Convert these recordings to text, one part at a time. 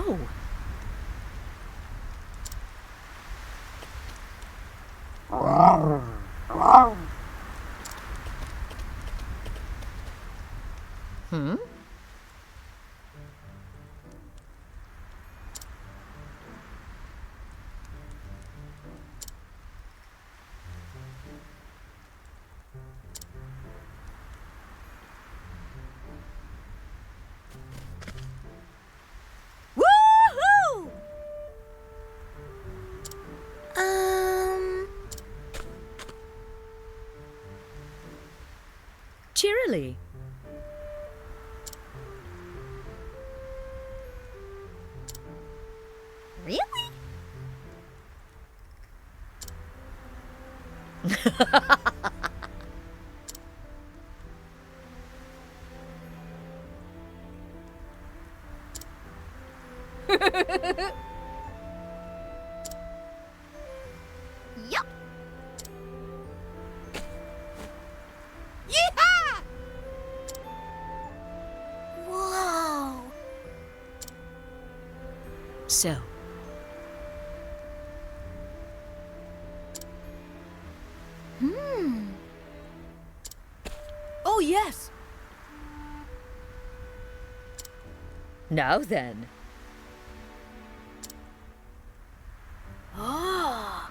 Oh. Hmm? Woohoo! Cheerily. Really? Yup. Yeehaw! Whoa. So, Oh, yes. now then. Ah.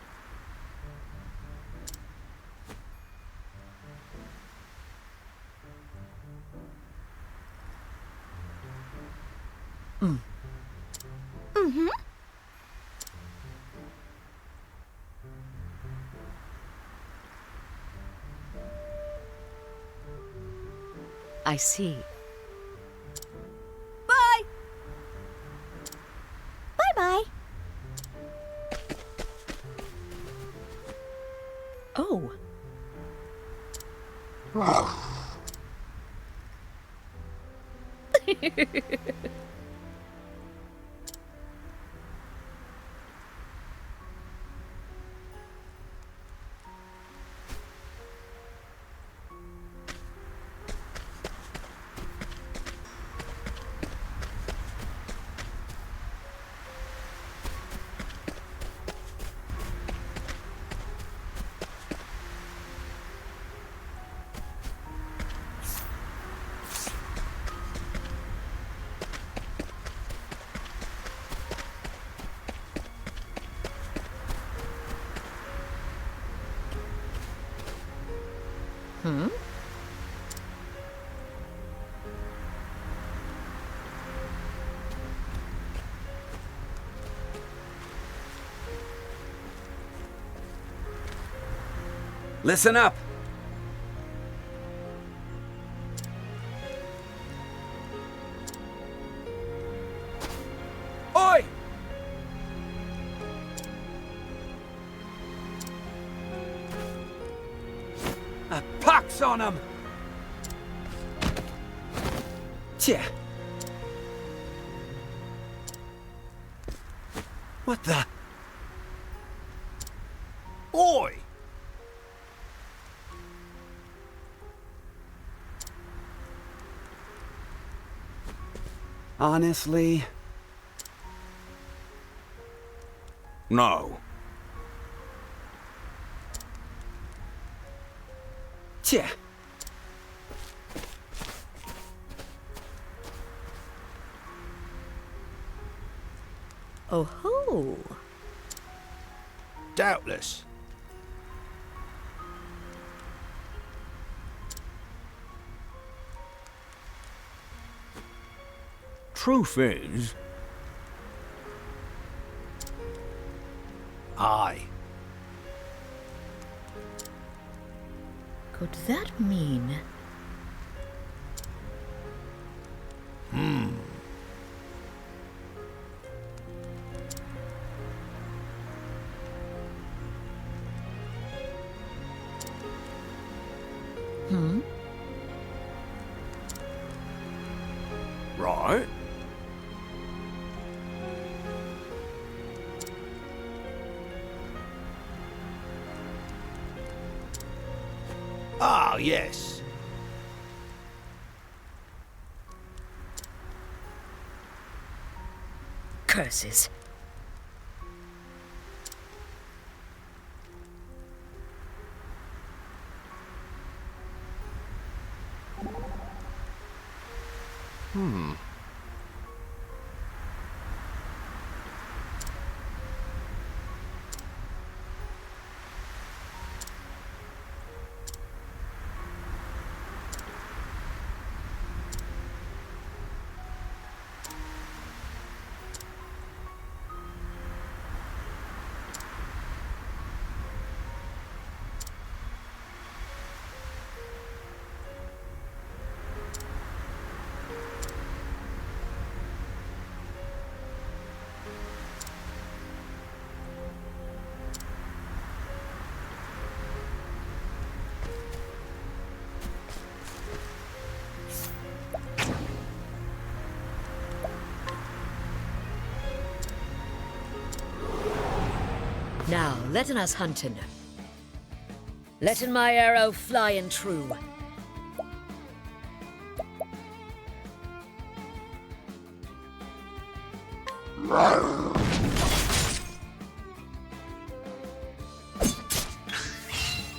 Mm-hmm. I see. Bye. Bye-bye. Oh. Hmm? Listen up! Oi! A pox on 'em! Tja. What the? Oi! Honestly? No. Tja. Oh ho. Doubtless. Truth is... Aye. Could that mean? Hmm? Right. Ah, yes. Curses. Now, letten us huntin'. Letten my arrow flyin' true.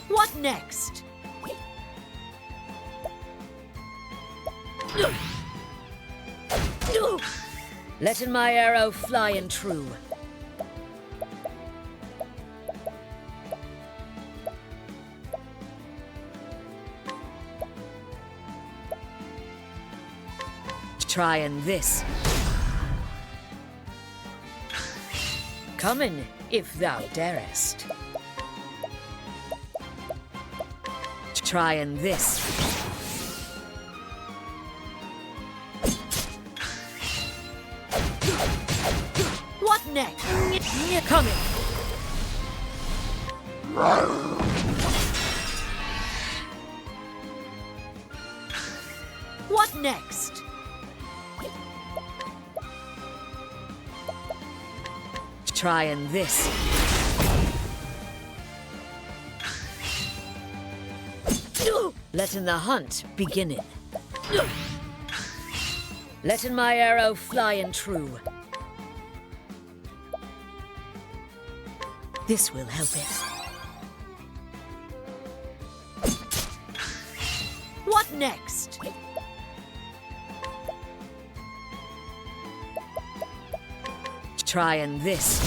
What next? Letten my arrow flyin' true. Tryin' this. Comin', if thou darest. Tryin' this. What next? Comin'. What next? Tryin' this. Letting the hunt beginnin'. Letting my arrow flyin' true. This will help it. What next? Tryin' this.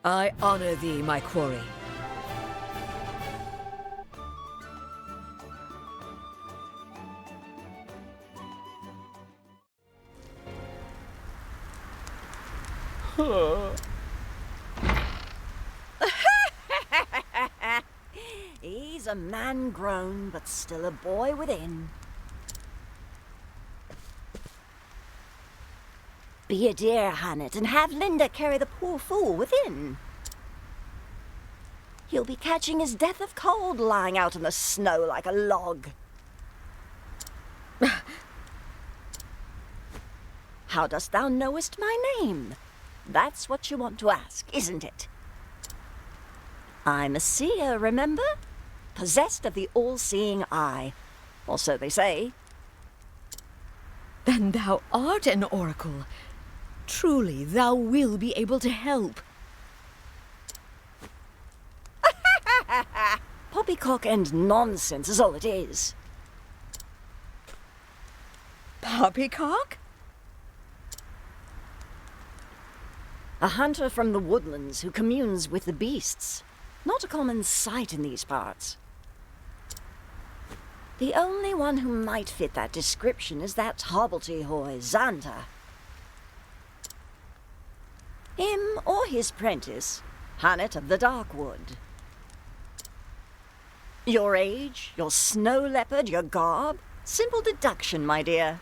I honor thee, my quarry. He's a man grown, but still a boy within. Be a dear, Hannet, and have Linda carry the poor fool within. He'll be catching his death of cold lying out in the snow like a log. How dost thou knowest my name? That's what you want to ask, isn't it? I'm a seer, remember? Possessed of the all-seeing eye. Or so they say. Then thou art an oracle. Truly, thou will be able to help. Poppycock and nonsense is all it is. Poppycock? A hunter from the woodlands who communes with the beasts. Not a common sight in these parts. The only one who might fit that description is that hobbledehoy, Xander. Him or his prentice, Hannet of the Darkwood. Your age, your snow leopard, your garb, simple deduction, my dear.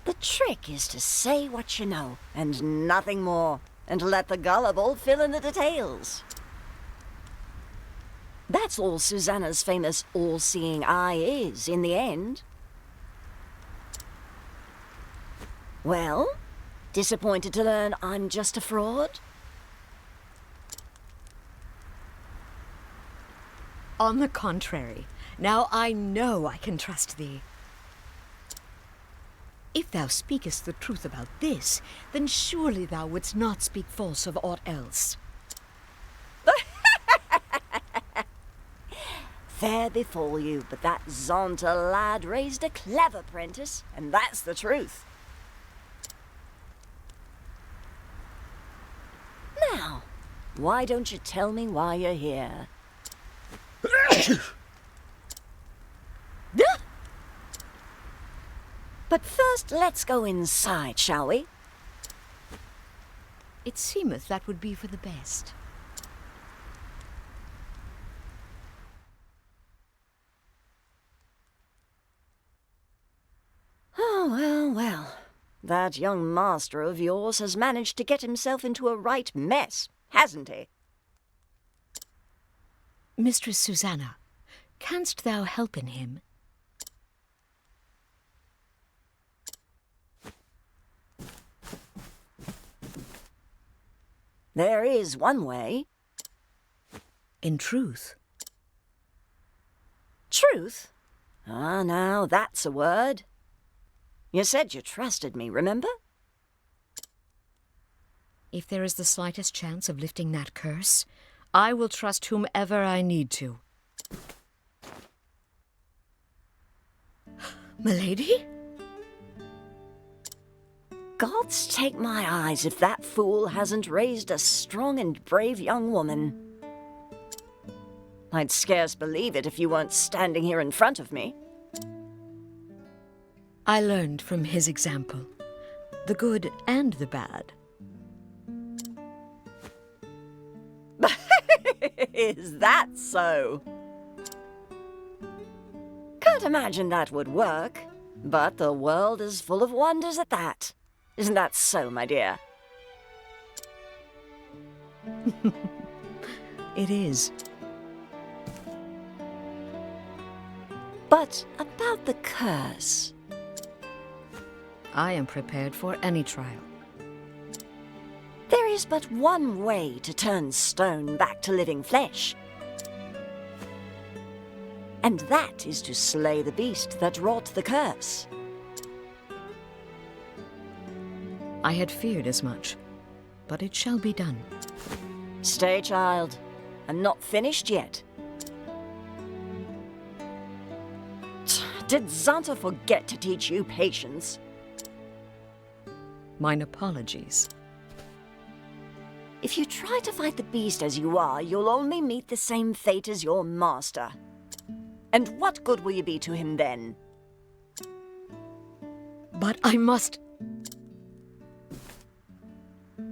The trick is to say what you know, and nothing more, and let the gullible fill in the details. That's all Susanna's famous all-seeing eye is, in the end. Well, disappointed to learn I'm just a fraud? On the contrary, now I know I can trust thee. If thou speakest the truth about this, then surely thou wouldst not speak false of aught else. Fair befall you, but that Zonta lad raised a clever prentice, and that's the truth. Now, why don't you tell me why you're here? But first, let's go inside, shall we? It seemeth that would be for the best. Oh, well. That young master of yours has managed to get himself into a right mess, hasn't he? Mistress Susanna, canst thou help in him? There is one way. In truth. Truth? Ah, now that's a word. You said you trusted me, remember? If there is the slightest chance of lifting that curse, I will trust whomever I need to. Milady? Gods take my eyes if that fool hasn't raised a strong and brave young woman. I'd scarce believe it if you weren't standing here in front of me. I learned from his example, the good and the bad. Is that so? Can't imagine that would work, but the world is full of wonders at that. Isn't that so, my dear? It is. But about the curse. I am prepared for any trial. There is but one way to turn stone back to living flesh. And that is to slay the beast that wrought the curse. I had feared as much, but it shall be done. Stay, child. I'm not finished yet. Did Zonta forget to teach you patience? Mine apologies. If you try to fight the beast as you are, you'll only meet the same fate as your master. And what good will you be to him then? But I must...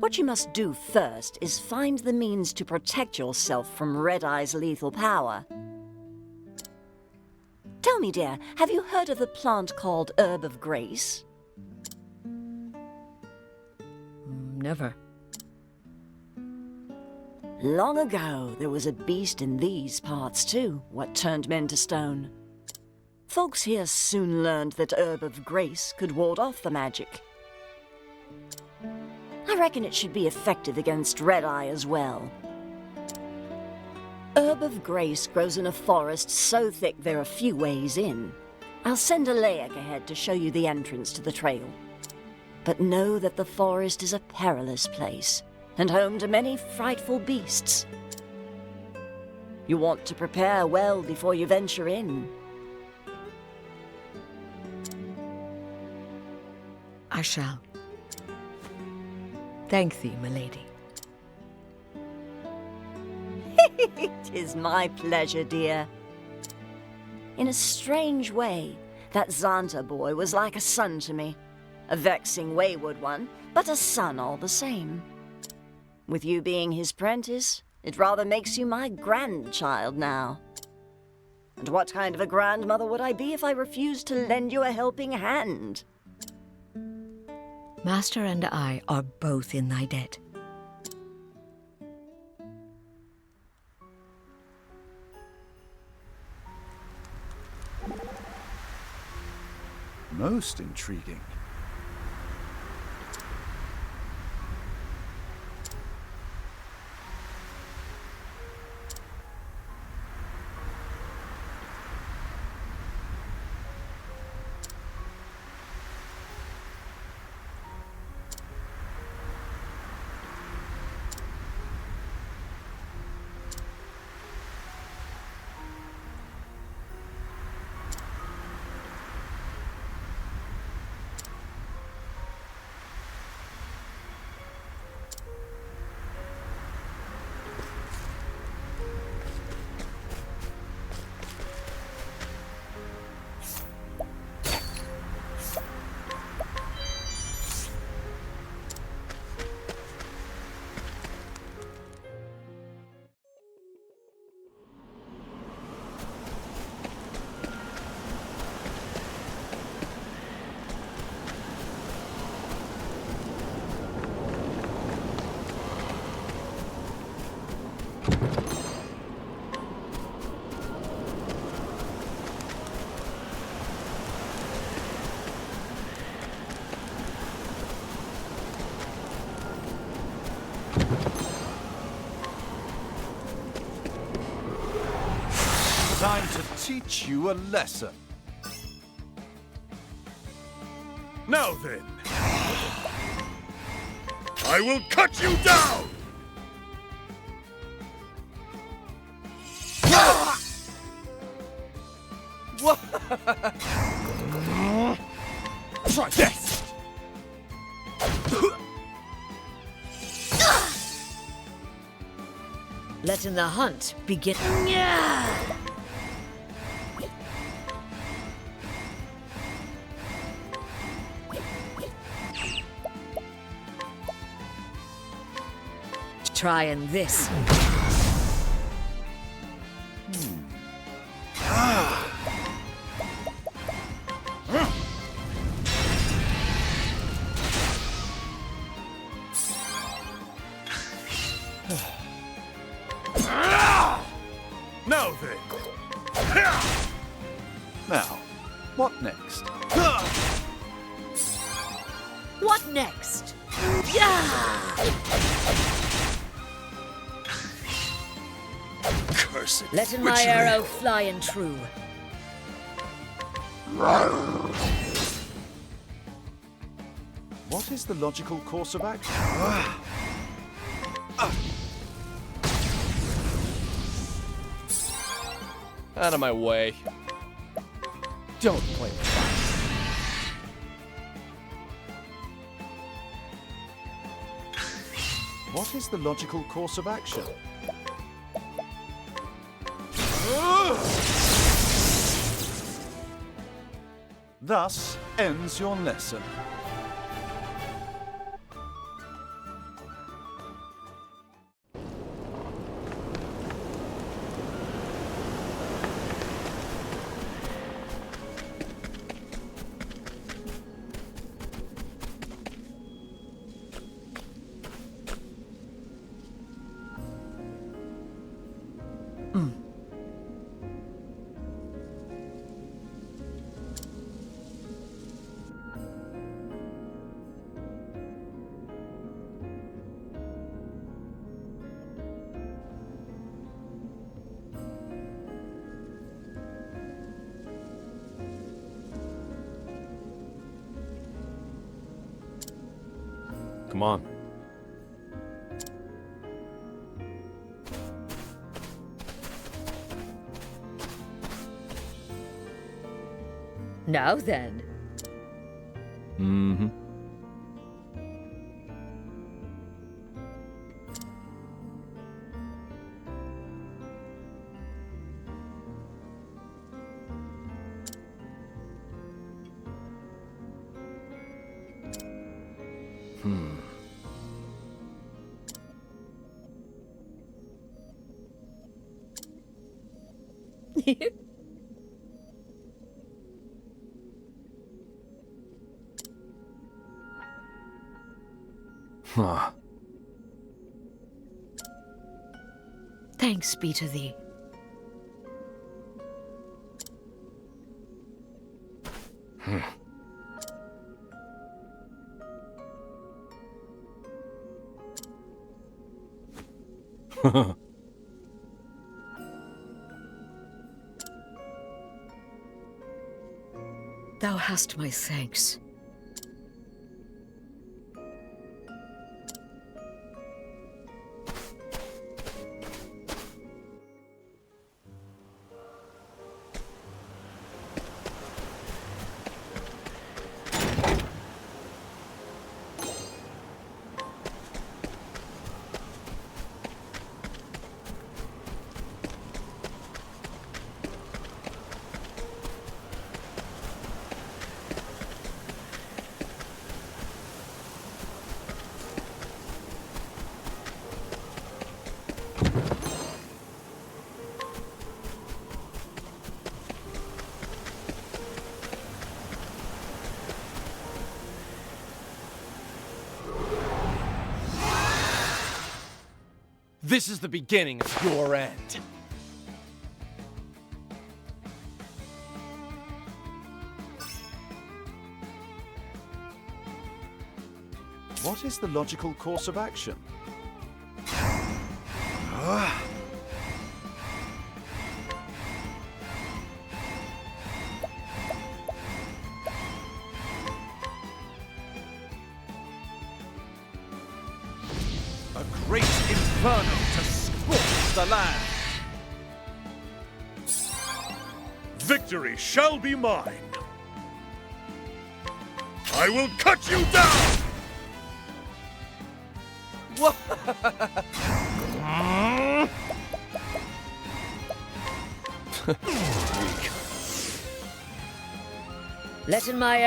What you must do first is find the means to protect yourself from Redeye's lethal power. Tell me, dear, have you heard of the plant called Herb of Grace? Never. Long ago, there was a beast in these parts too, what turned men to stone. Folks here soon learned that Herb of Grace could ward off the magic. I reckon it should be effective against Redeye as well. Herb of Grace grows in a forest so thick there are few ways in. I'll send a Layak ahead to show you the entrance to the trail. But know that the forest is a perilous place, and home to many frightful beasts. You want to prepare well before you venture in. I shall. Thank thee, milady. It is my pleasure, dear. In a strange way, that Zonta boy was like a son to me. A vexing, wayward one, but a son all the same. With you being his prentice, it rather makes you my grandchild now. And what kind of a grandmother would I be if I refused to lend you a helping hand? Master and I are both in thy debt. Most intriguing. Time to teach you a lesson. Now then, I will cut you down! Try this! Letting the hunt begin. Trying this. Now then. Now, what next? What next? Yeah! Cursed Letting my witchery. arrow fly and true. What is the logical course of action? Out of my way. Don't play with fire. What is the logical course of action? Thus ends your lesson. Come on. Now then. Mm-hmm. Huh. Thanks be to thee. Thou hast my thanks. This is the beginning of your end. What is the logical course of action? A great inferno to scorch the land. Victory shall be mine. I will cut you down! Let in my...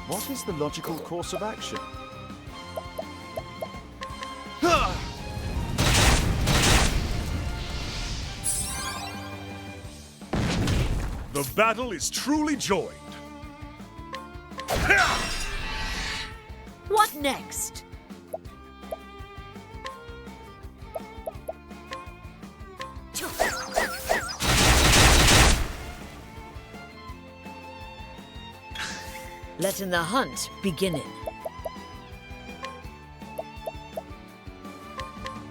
What is the logical course of action? The battle is truly joined. What next? Letting the hunt beginning.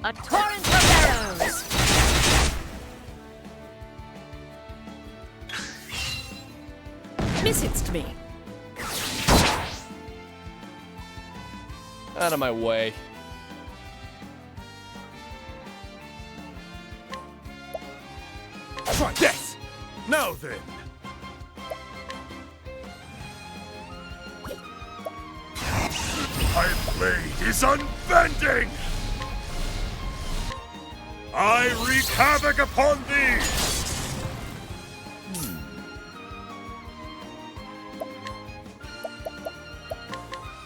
A torrent of arrows! Missed me. Out of my way. Try this! Now then! My blade is unbending! I wreak havoc upon thee!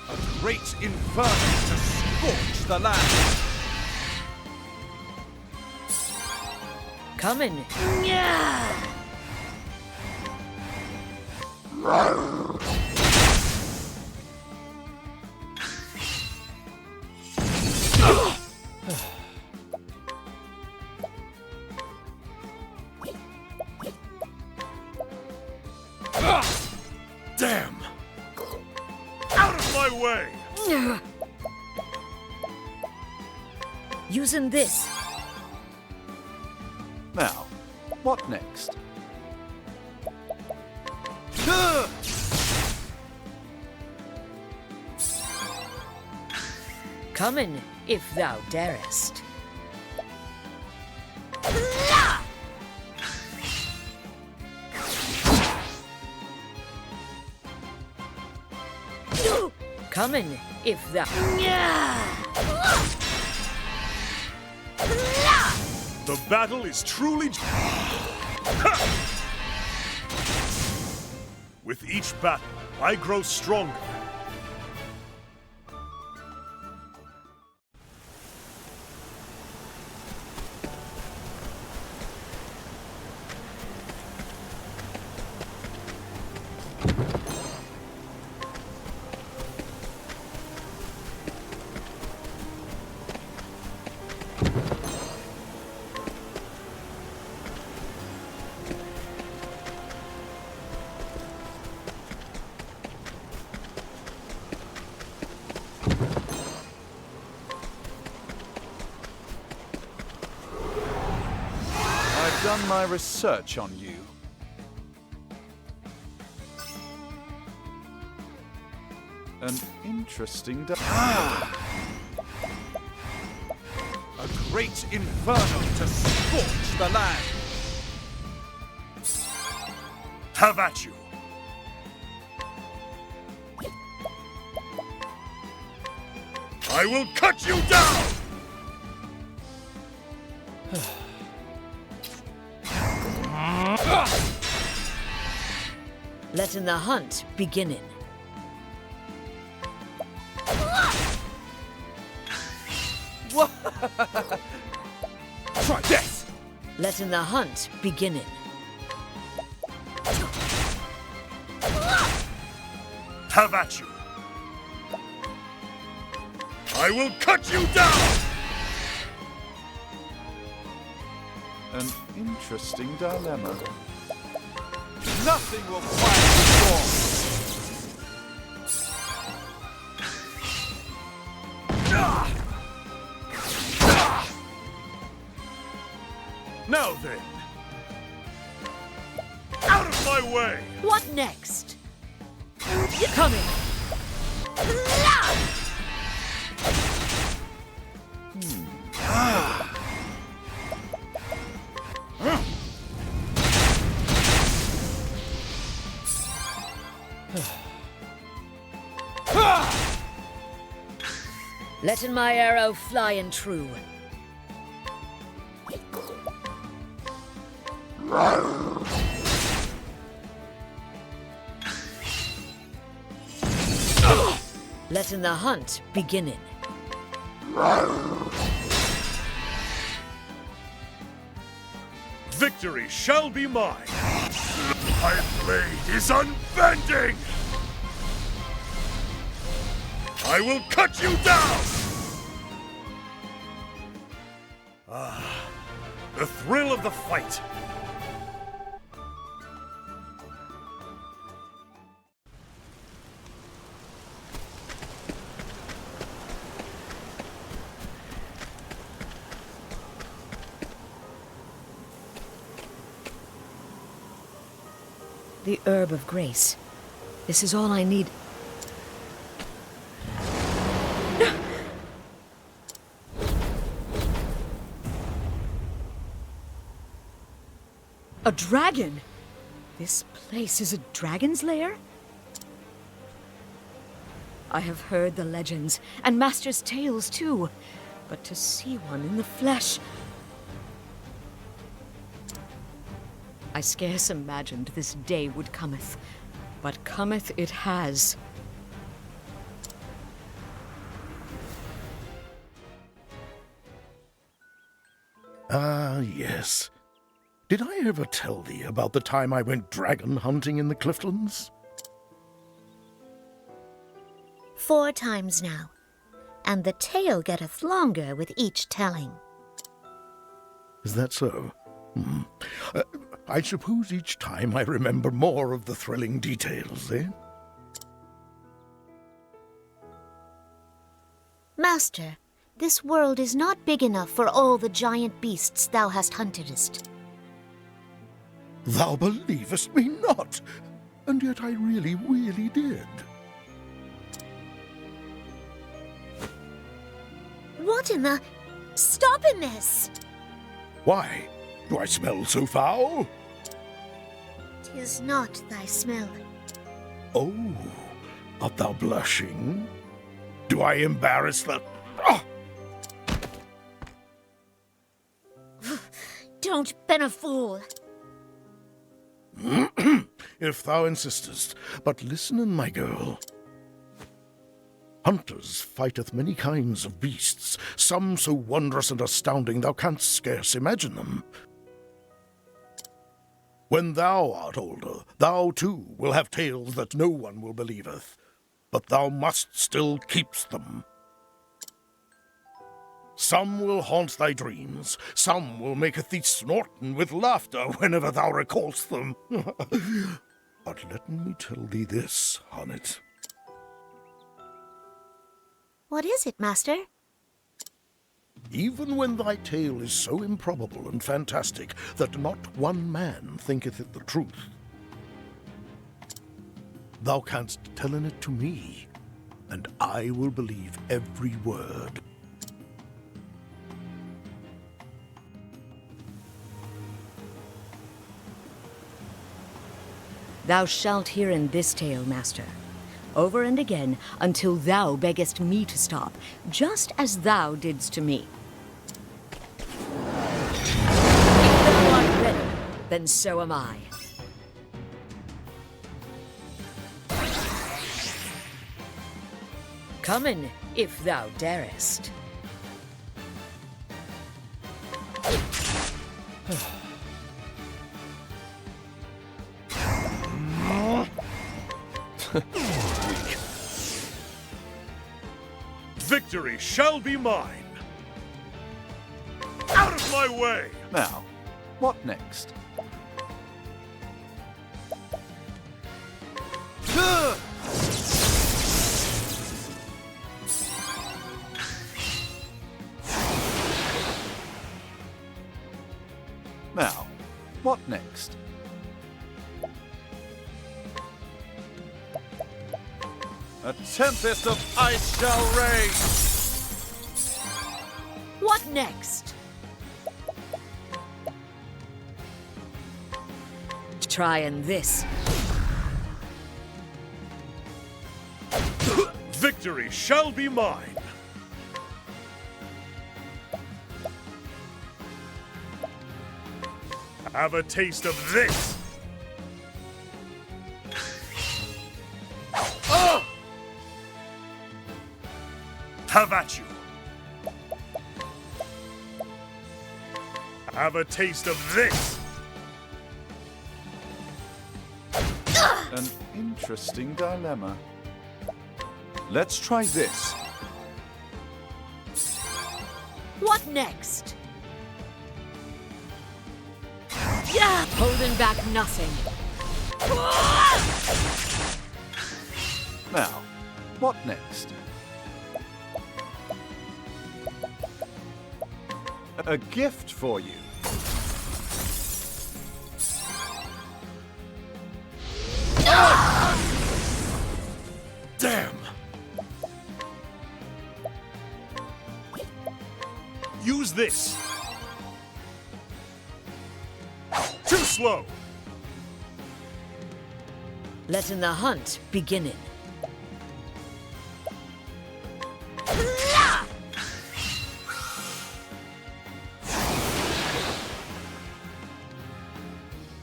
A great inferno to scorch the land. Coming. Damn! Out of my way! Using this. Now, what next? Coming, if thou darest. Coming, if thou... The battle is truly... With each battle, I grow stronger. I've done my research on you. An interesting... A great inferno to scorch the land. Have at you! I will cut you down! Letting the hunt beginning. Try this! Letting the hunt beginning. Have at you! I will cut you down! Interesting dilemma. Nothing will quiet the storm. Now then. Out of my way! What next? Coming. Letting my arrow fly and true. Letting the hunt beginning. Victory shall be mine. My blade is unbending. I will cut you down. The thrill of the fight. The herb of grace. This is all I need. A dragon? This place is a dragon's lair? I have heard the legends, and Master's tales too, but to see one in the flesh... I scarce imagined this day would cometh, but cometh it has. Ah, yes. Did I ever tell thee about the time I went dragon hunting in the Cliftlands? 4 times now, and the tale getteth longer with each telling. Is that so? I suppose each time I remember more of the thrilling details, eh? Master, this world is not big enough for all the giant beasts thou hast huntedest. Thou believest me not, and yet I really, really did. What in the... Stop in this! Why? Do I smell so foul? 'Tis not thy smell. Oh, art thou blushing? Do I embarrass the... Ah! Don't ben a fool. If thou insistest, but listen in, my girl. Hunters fighteth many kinds of beasts, some so wondrous and astounding thou canst scarce imagine them. When thou art older, thou too will have tales that no one will believeth, but thou must still keeps them. Some will haunt thy dreams, some will maketh thee snorten with laughter whenever thou recallst them. But let me tell thee this, Honnet. What is it, Master? Even when thy tale is so improbable and fantastic that not one man thinketh it the truth, thou canst tell in it to me, and I will believe every word. Thou shalt hear in this tale, Master, over and again, until thou beggest me to stop, just as thou didst to me. If thou art ready, then so am I. Come in, if thou darest. Victory shall be mine. Out of my way! Now, What next? Now, what next? A tempest of ice shall rage! What next? Trying this. Victory shall be mine. Have a taste of this. Have at you. Have a taste of this. An interesting dilemma. Let's try this. What next? Yeah! Holding back nothing. Now, what next? A gift for you. Damn! Use this. Too slow. Letting the hunt begin.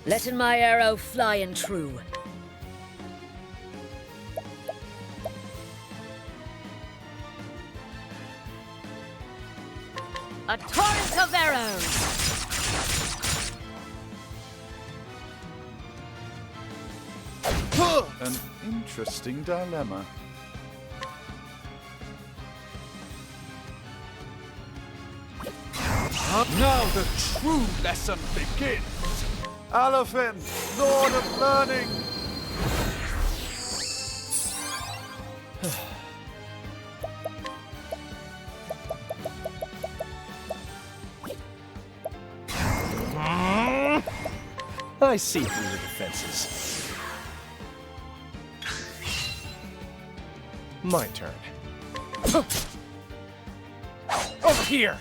Letting my arrow fly and true. A torrent of arrows! An interesting dilemma. Now the true lesson begins! Alaphin, Lord of Learning! I see through the defenses. My turn. Over here!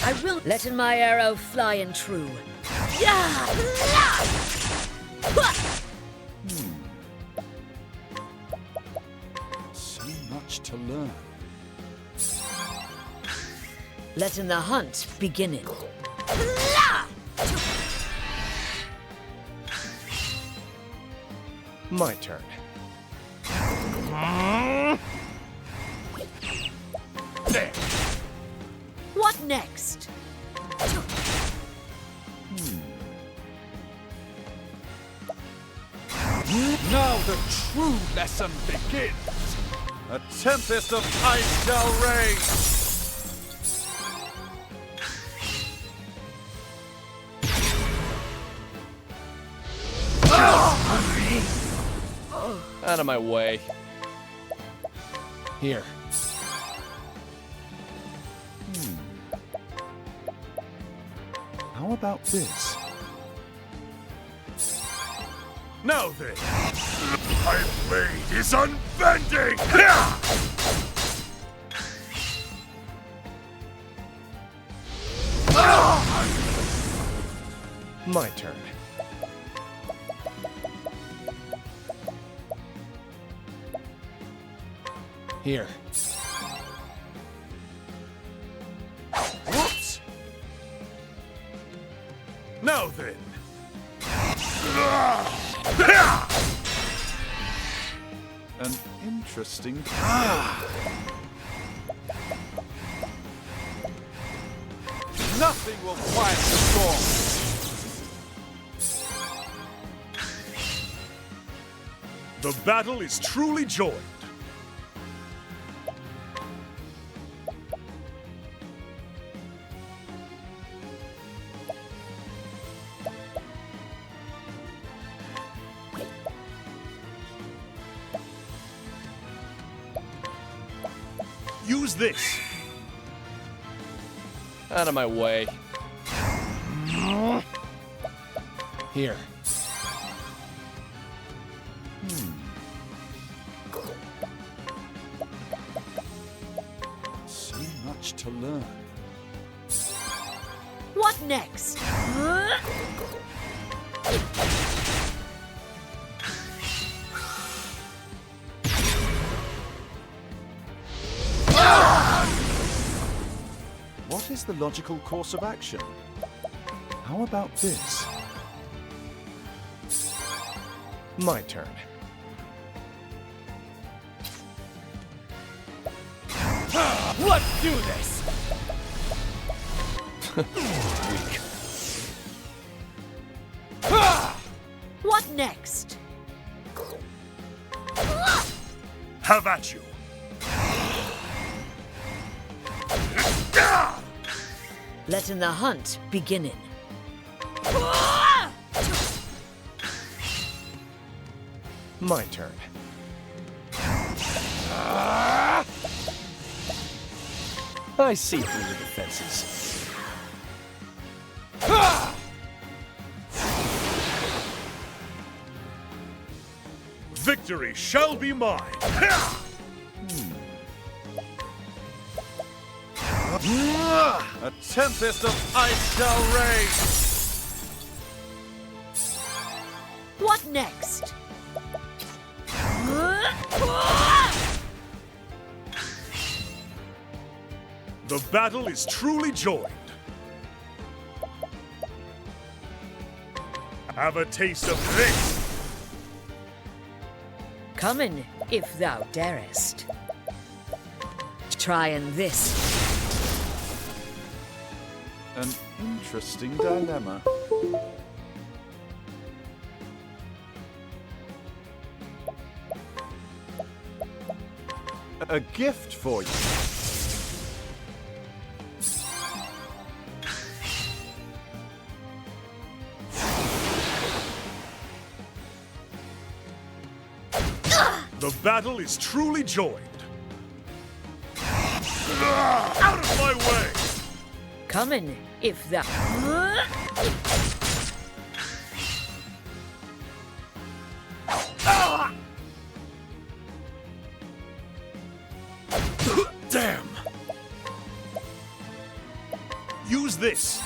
I will letting my arrow fly and true. Yeah! So much to learn. Letting the hunt begin. My turn. There. What next? Now the true lesson begins! A tempest of ice shall rage! Out of my way. Here. How about this? Now then, my blade is unbending! My turn. Here. Whoops! Now then. An interesting... Nothing will quiet the storm! The battle is truly joined. Use this. Out of my way. Here. So much to learn. What next? What is the logical course of action? How about this? My turn. Let's do this! Weak. What next? Have at you. Letting the hunt beginning. My turn. I see through your defenses. Victory shall be mine. A tempest of ice shall rage. What next? The battle is truly joined. Have a taste of this. Coming, if thou darest. Trying this. An interesting dilemma. A gift for you. The battle is truly joined. Out of my way! Coming, if thou... Damn! Use this.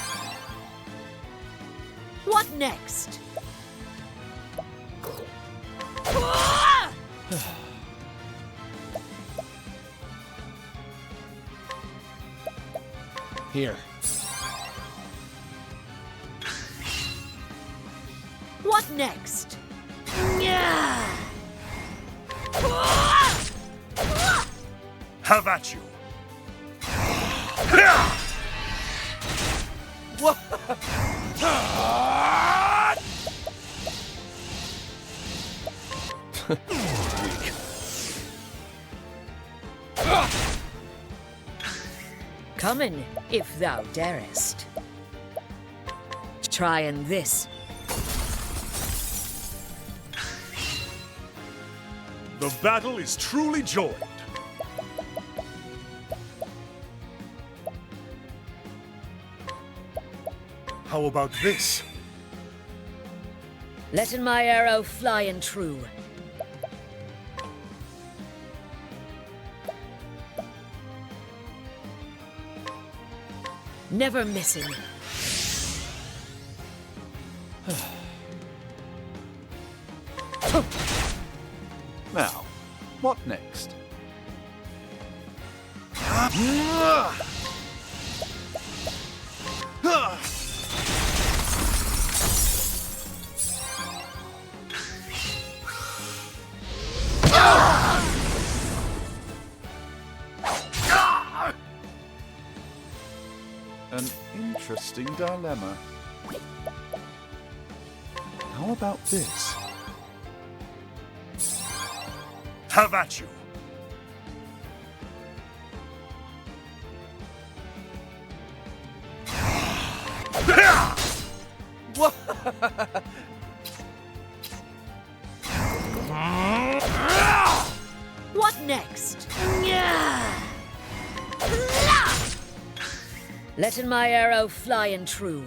What next? Here. What next? Have at you. Weak. Coming, if thou darest. Trying this. The battle is truly joined. How about this? Letting my arrow flying true. Never missing. Now, what next? An interesting dilemma. How about this? Have at you. What next? Letting my arrow flying true.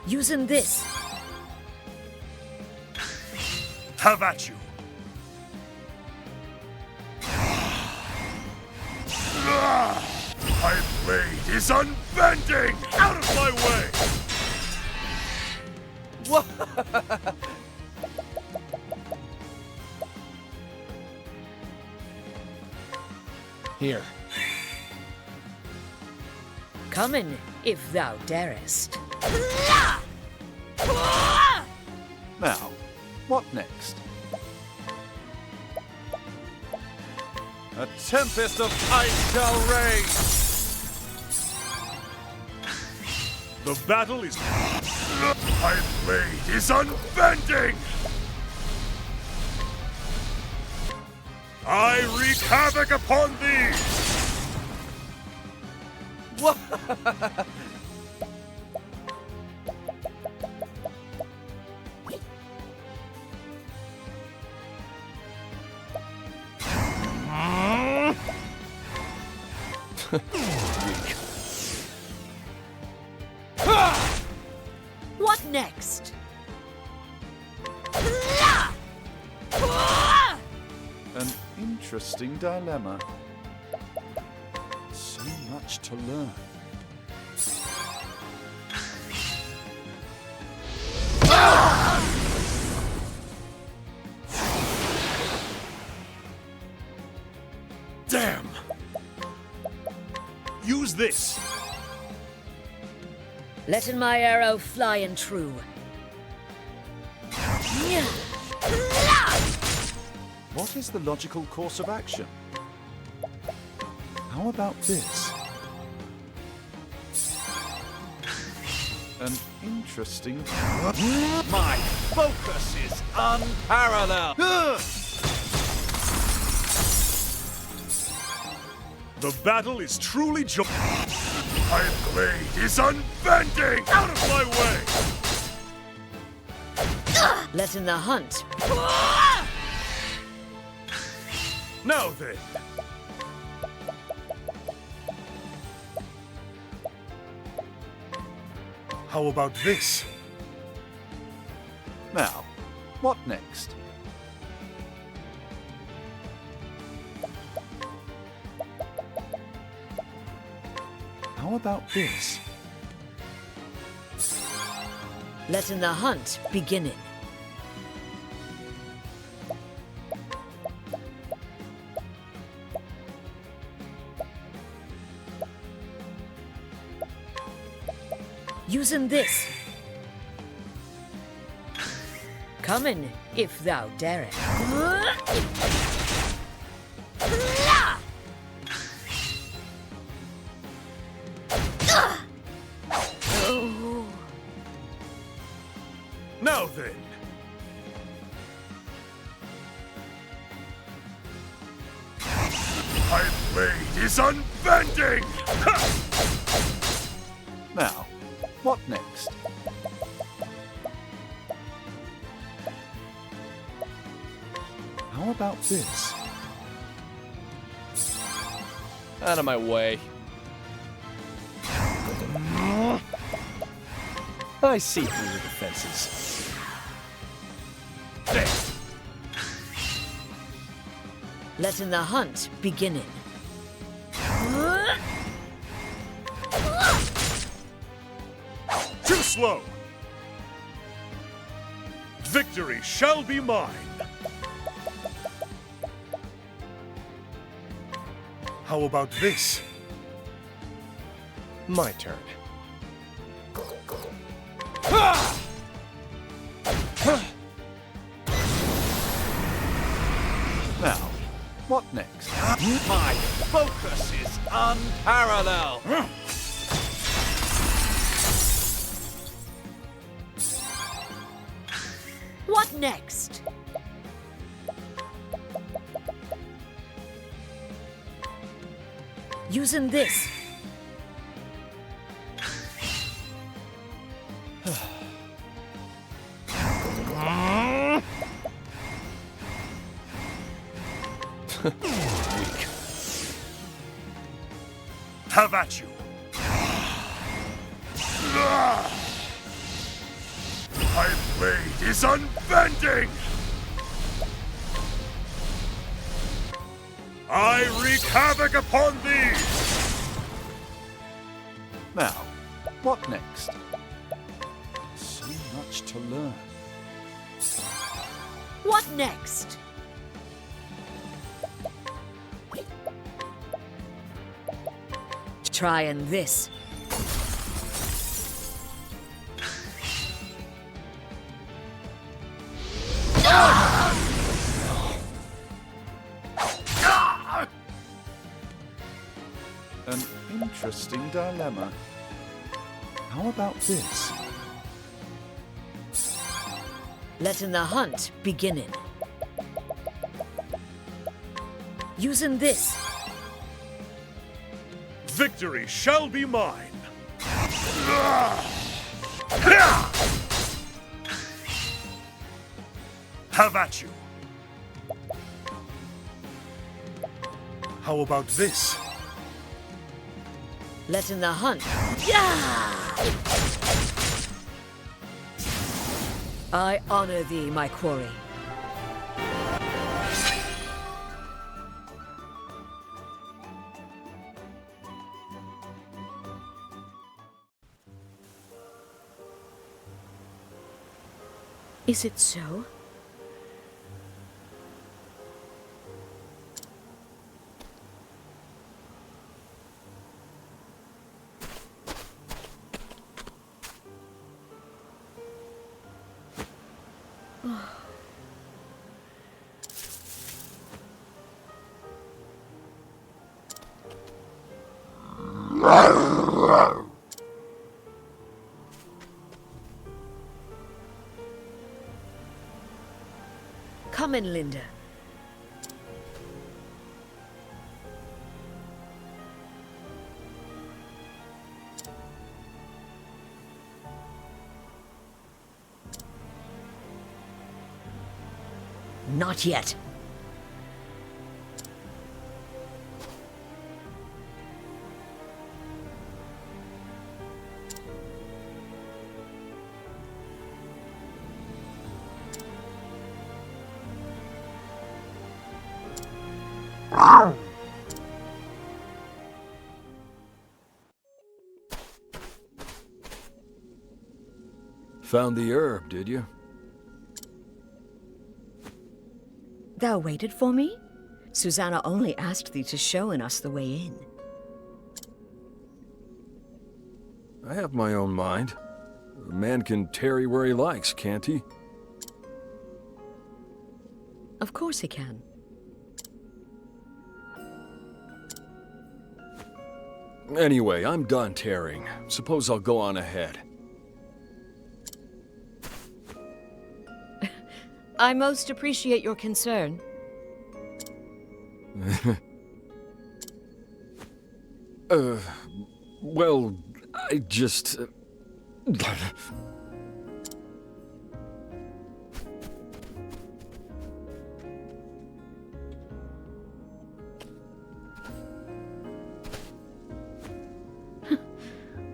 Using this. Have at you. My blade is unbending! Out of my way! Here. Coming, if thou darest. Now, what next? A tempest of ice shall rage! The battle is... My blade is unbending! I wreak havoc upon thee! What next? An interesting dilemma. So much to learn. Damn! Use this! Letting my arrow flying true. What is the logical course of action? How about this? An interesting... My focus is unparalleled! The battle is truly My blade is unbending! Out of my way! Letting the hunt. Now then! How about this? Now, what next? How about this? Letting the hunt beginning. Using this. Coming, if thou darest. Now then! My blade is unbending! Now, what next? How about this? Out of my way. I see through your defenses. Letting the hunt beginning. Too slow! Victory shall be mine! How about this? My turn. Now, what next? My focus is unparalleled! What next? Using this. Have at you. My blade is unbending! I wreak havoc upon thee! Now, what next? So much to learn. What next? Trying this. An interesting dilemma. How about this? Letting the hunt beginning. Using this. Victory shall be mine! Have at you! How about this? Letting the hunt. Yeah! I honor thee, my quarry. Is it so? Come in, Linda. Not yet. Found the herb, did you? Thou waited for me? Susanna only asked thee to show us the way in. I have my own mind. A man can tarry where he likes, can't he? Of course he can. Anyway, I'm done tarrying. Suppose I'll go on ahead. I most appreciate your concern. Well, I just...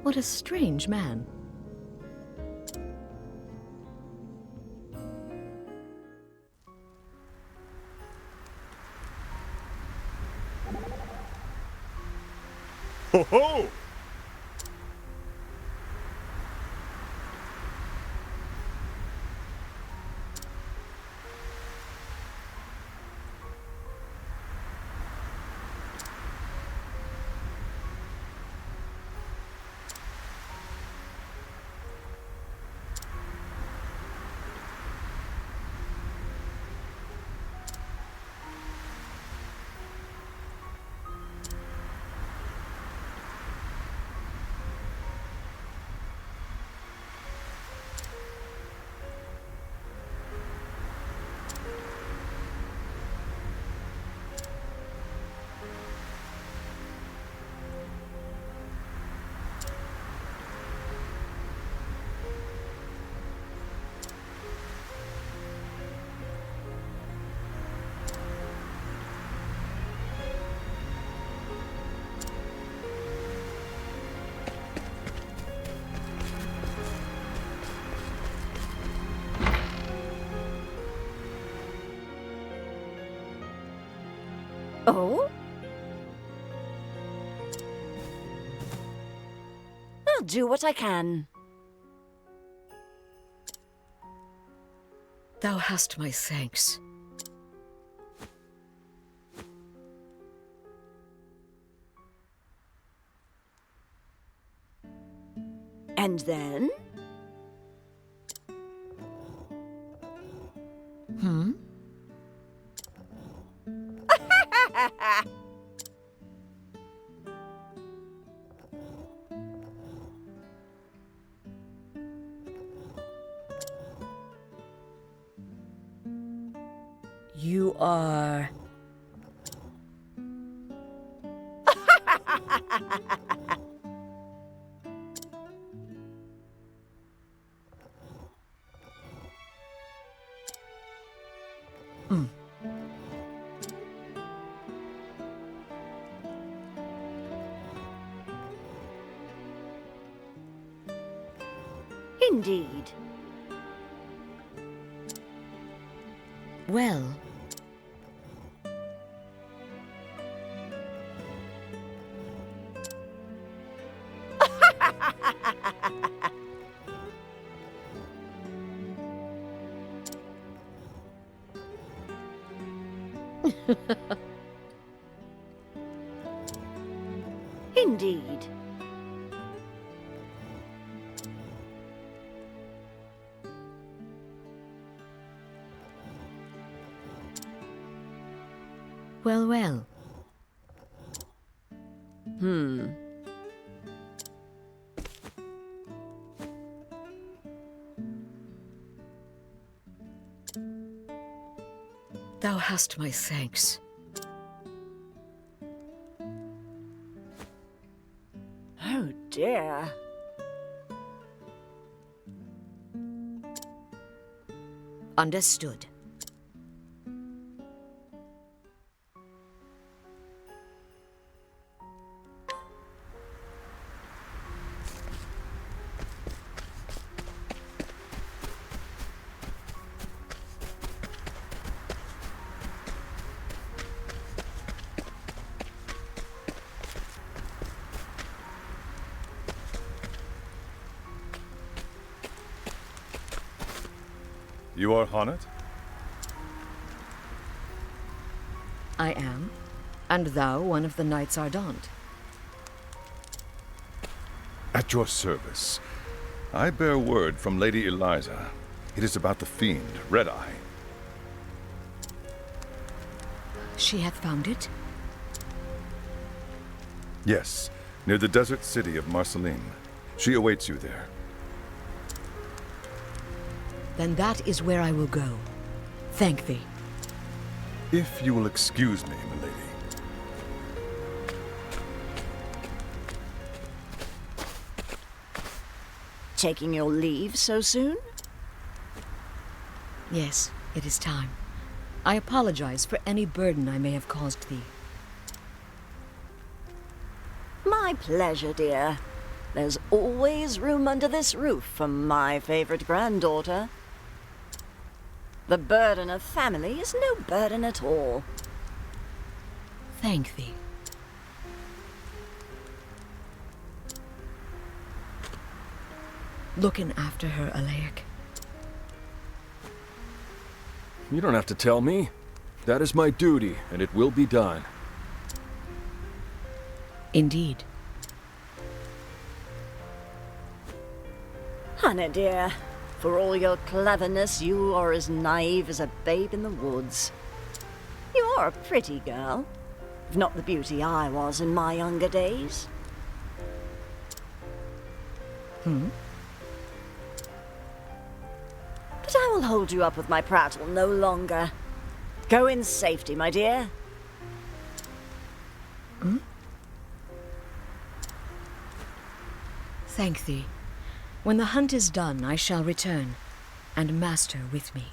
What a strange man. Ho ho! Oh? I'll do what I can. Thou hast my thanks. And then? Hmm? You are... Indeed. Well... Indeed. Well, well. Thou hast my thanks. Oh dear. Understood. You are Honnet? I am. And thou one of the Knights Ardent. At your service. I bear word from Lady Eliza. It is about the fiend, Redeye. She hath found it? Yes, near the desert city of Marceline. She awaits you there. Then that is where I will go. Thank thee. If you will excuse me, milady. Taking your leave so soon? Yes, it is time. I apologize for any burden I may have caused thee. My pleasure, dear. There's always room under this roof for my favorite granddaughter. The burden of family is no burden at all. Thank thee. Looking after her, Alaic. You don't have to tell me. That is my duty, and it will be done. Indeed. Honey, dear, for all your cleverness, you are as naive as a babe in the woods. You are a pretty girl, if not the beauty I was in my younger days. But I will hold you up with my prattle no longer. Go in safety, my dear. Thank thee. When the hunt is done, I shall return, and Master with me.